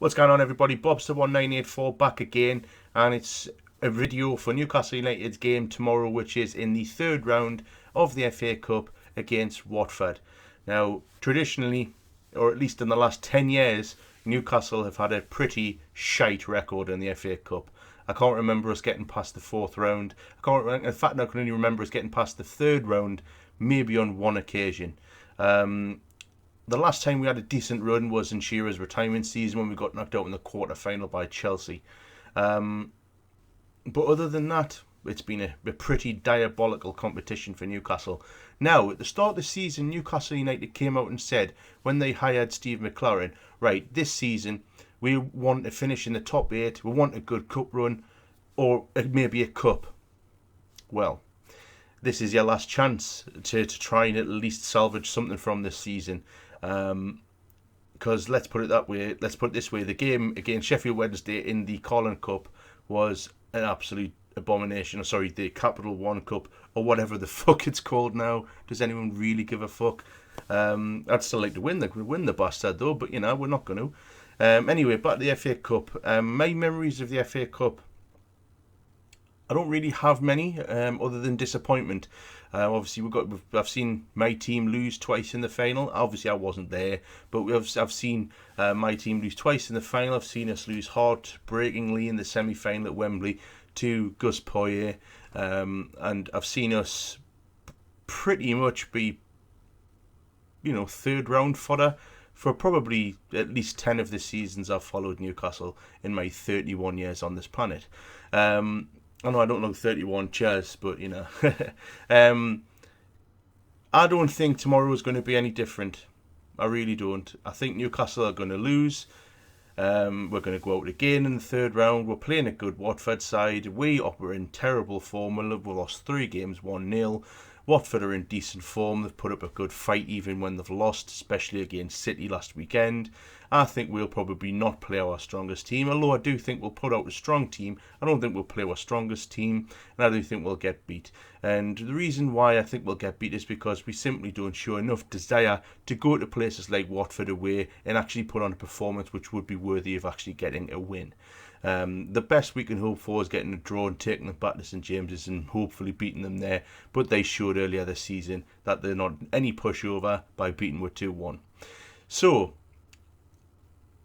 What's going on, everybody? Bobster1984 back again, and it's a video for Newcastle United's game tomorrow, which is in the third round of the FA Cup against Watford. Now, traditionally, or at least in the last 10 years, Newcastle have had a pretty shite record in the FA Cup. I can't remember us getting past the fourth round. In fact, I can only remember us getting past the third round, maybe on one occasion. The last time we had a decent run was in Shearer's retirement season when we got knocked out in the quarter-final by Chelsea. But other than that, it's been a pretty diabolical competition for Newcastle. Now, at the start of the season, Newcastle United came out and said, when they hired Steve McLaren, right, this season we want to finish in the top 8, we want a good cup run, or maybe a cup. Well, this is your last chance to try and at least salvage something from this season. Because let's put it this way, the game against Sheffield Wednesday in the Carling Cup was an absolute abomination. The Capital One Cup, or whatever the fuck it's called now. Does anyone really give a fuck? I'd still like to win the bastard though, but we're not going to. Anyway, back to the FA Cup. My memories of the FA Cup, I don't really have many, other than disappointment. Obviously, I've seen my team lose twice in the final. Obviously, I wasn't there, but I've seen my team lose twice in the final. I've seen us lose heartbreakingly in the semi-final at Wembley to Gus Poyet, and I've seen us pretty much be, third round fodder for probably at least 10 of the seasons I've followed Newcastle in my 31 years on this planet. I know I don't know 31 chairs, but I don't think tomorrow is going to be any different. I really don't. I think Newcastle are going to lose. We're going to go out again in the third round. We're playing a good Watford side. We are in terrible form. We've lost 3 games, 1-0. Watford are in decent form. They've put up a good fight even when they've lost, especially against City last weekend. I think we'll probably not play our strongest team, although I do think we'll put out a strong team. I don't think we'll play our strongest team, and I do think we'll get beat. And the reason why I think we'll get beat is because we simply don't show enough desire to go to places like Watford away and actually put on a performance which would be worthy of actually getting a win. The best we can hope for is getting a draw and taking them back to St James's and hopefully beating them there. But they showed earlier this season that they're not any pushover by beating with 2-1. So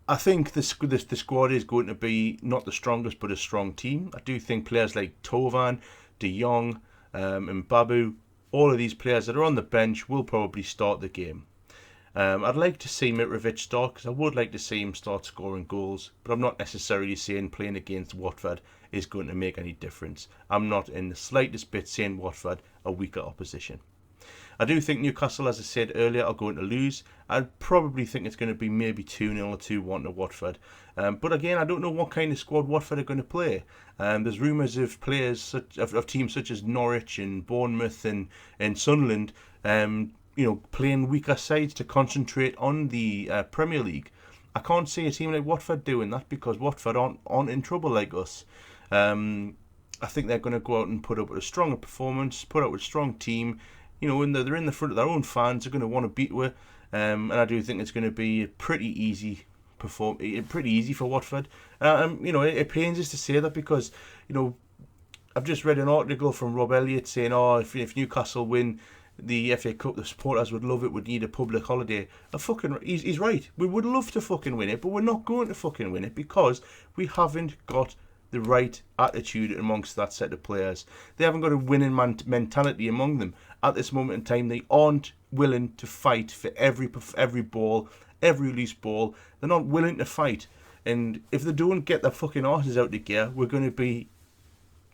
I think the squad is going to be not the strongest, but a strong team. I do think players like Tovan, De Jong, and Babu, all of these players that are on the bench will probably start the game. I'd like to see Mitrovic start, because I would like to see him start scoring goals, but I'm not necessarily saying playing against Watford is going to make any difference. I'm not in the slightest bit saying Watford are weaker opposition. I do think Newcastle, as I said earlier, are going to lose. I probably think it's going to be maybe 2-0 or 2-1 to Watford. But again, I don't know what kind of squad Watford are going to play. There's rumours of players, of teams such as Norwich and Bournemouth and Sunderland, playing weaker sides to concentrate on the Premier League. I can't see a team like Watford doing that because Watford aren't in trouble like us. I think they're going to go out and put up with a stronger performance, put out with a strong team. When they're in the front of their own fans, they're going to want to beat with. And I do think it's going to be pretty easy for Watford. It pains us to say that because, I've just read an article from Rob Elliott saying, if Newcastle win the FA Cup, the supporters would love it, would need a public holiday. He's right. We would love to fucking win it, but we're not going to fucking win it because we haven't got the right attitude amongst that set of players. They haven't got a winning mentality among them. At this moment in time, they aren't willing to fight for every ball, every loose ball. They're not willing to fight. And if they don't get their fucking arses out of gear, we're going to be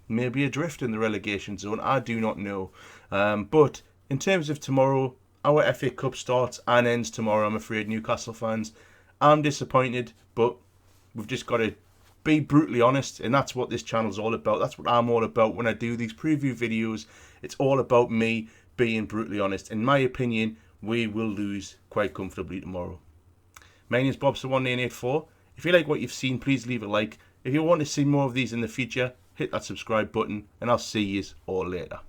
maybe adrift in the relegation zone. I do not know. But in terms of tomorrow, our FA Cup starts and ends tomorrow, I'm afraid, Newcastle fans. I'm disappointed, but we've just got to be brutally honest, and that's what this channel's all about. That's what I'm all about when I do these preview videos. It's all about me being brutally honest. In my opinion, we will lose quite comfortably tomorrow. My name is Bobster1984. If you like what you've seen, please leave a like. If you want to see more of these in the future, hit that subscribe button, and I'll see you all later.